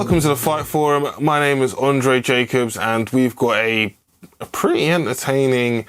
Welcome to the Fight Forum. My name is Andre Jacobs, and we've got a pretty entertaining,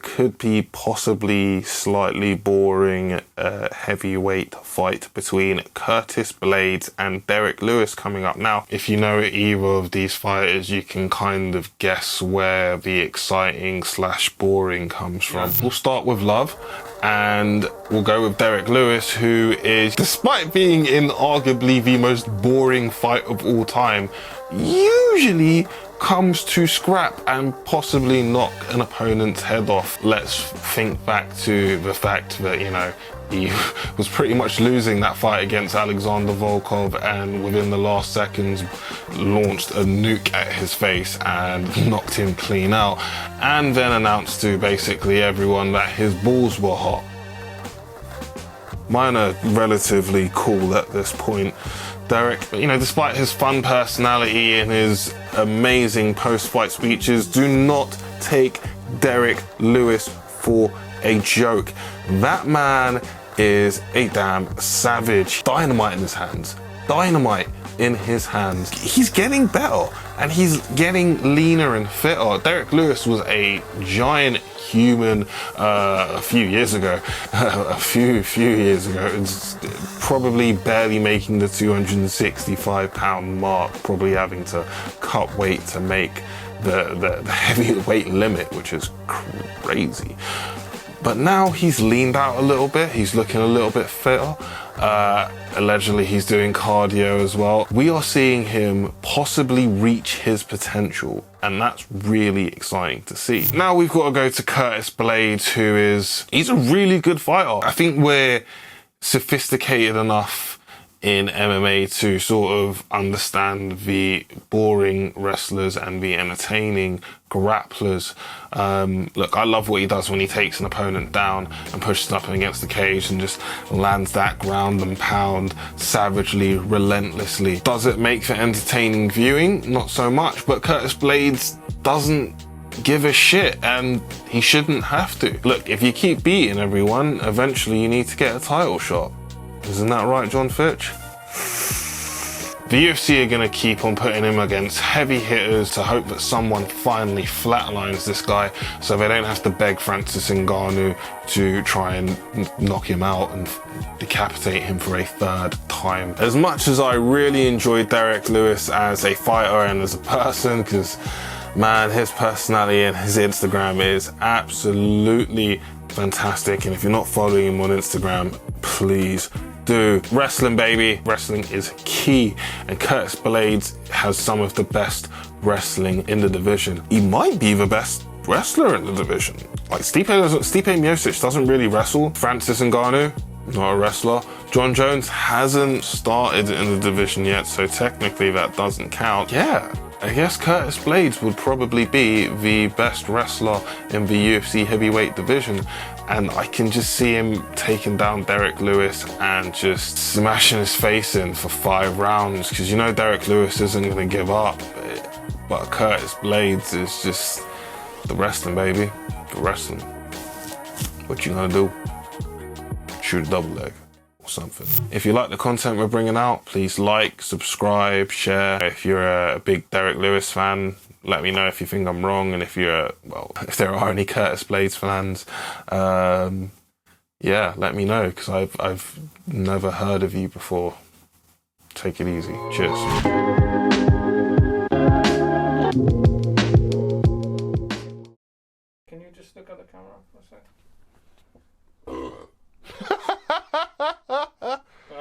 could be possibly slightly boring heavyweight fight between Curtis Blaydes and Derrick Lewis coming up. Now, if you know either of these fighters, you can kind of guess where the exciting / boring comes from. We'll start with love, and we'll go with Derrick Lewis, who is, despite being in arguably the most boring fight of all time, usually comes to scrap and possibly knock an opponent's head off. Let's think back to the fact that, you know, he was pretty much losing that fight against Alexander Volkov, and within the last seconds launched a nuke at his face and knocked him clean out, and then announced to basically everyone that his balls were hot. Mine are relatively cool at this point. Derrick, you know, despite his fun personality and his amazing post-fight speeches, do not take Derrick Lewis for a joke. That man is a damn savage. Dynamite in his hands. Dynamite in his hands. He's getting better, and he's getting leaner and fitter. Derrick Lewis was a giant human a few years ago. a few years ago. It's probably barely making the 265-pound mark, probably having to cut weight to make the heavyweight limit, which is crazy. But now he's leaned out a little bit. He's looking a little bit fitter. Allegedly, he's doing cardio as well. We are seeing him possibly reach his potential, and that's really exciting to see. Now we've got to go to Curtis Blaydes, he's a really good fighter. I think we're sophisticated enough in MMA to sort of understand the boring wrestlers and the entertaining grapplers. Look, I love what he does when he takes an opponent down and pushes up against the cage and just lands that ground and pound savagely, relentlessly. Does it make for entertaining viewing? Not so much, but Curtis Blaydes doesn't give a shit, and he shouldn't have to. Look, if you keep beating everyone, eventually you need to get a title shot. Isn't that right, John Fitch? The UFC are going to keep on putting him against heavy hitters to hope that someone finally flatlines this guy, so they don't have to beg Francis Ngannou to try and knock him out and decapitate him for a third time. As much as I really enjoyed Derrick Lewis as a fighter and as a person, because man, his personality and his Instagram is absolutely fantastic, and if you're not following him on Instagram, please do. Wrestling, baby. Wrestling is key, and Curtis Blaydes has some of the best wrestling in the division. He might be the best wrestler in the division. Like Stipe Miocic doesn't really wrestle. Francis Ngannou, not a wrestler. John Jones hasn't started in the division yet, so technically that doesn't count. Yeah, I guess Curtis Blaydes would probably be the best wrestler in the UFC heavyweight division, and I can just see him taking down Derrick Lewis and just smashing his face in for 5 rounds, because you know Derrick Lewis isn't going to give up, but Curtis Blaydes is just the wrestling, baby. The wrestling. What you gonna do? Shoot a double leg or something. If you like the content we're bringing out, please like, subscribe, share. If you're a big Derrick Lewis fan, let me know if you think I'm wrong, and if you're, well, if there are any Curtis Blaydes fans, yeah, let me know, because I've never heard of you before. Take it easy. Cheers. Can you just look at the camera for a sec?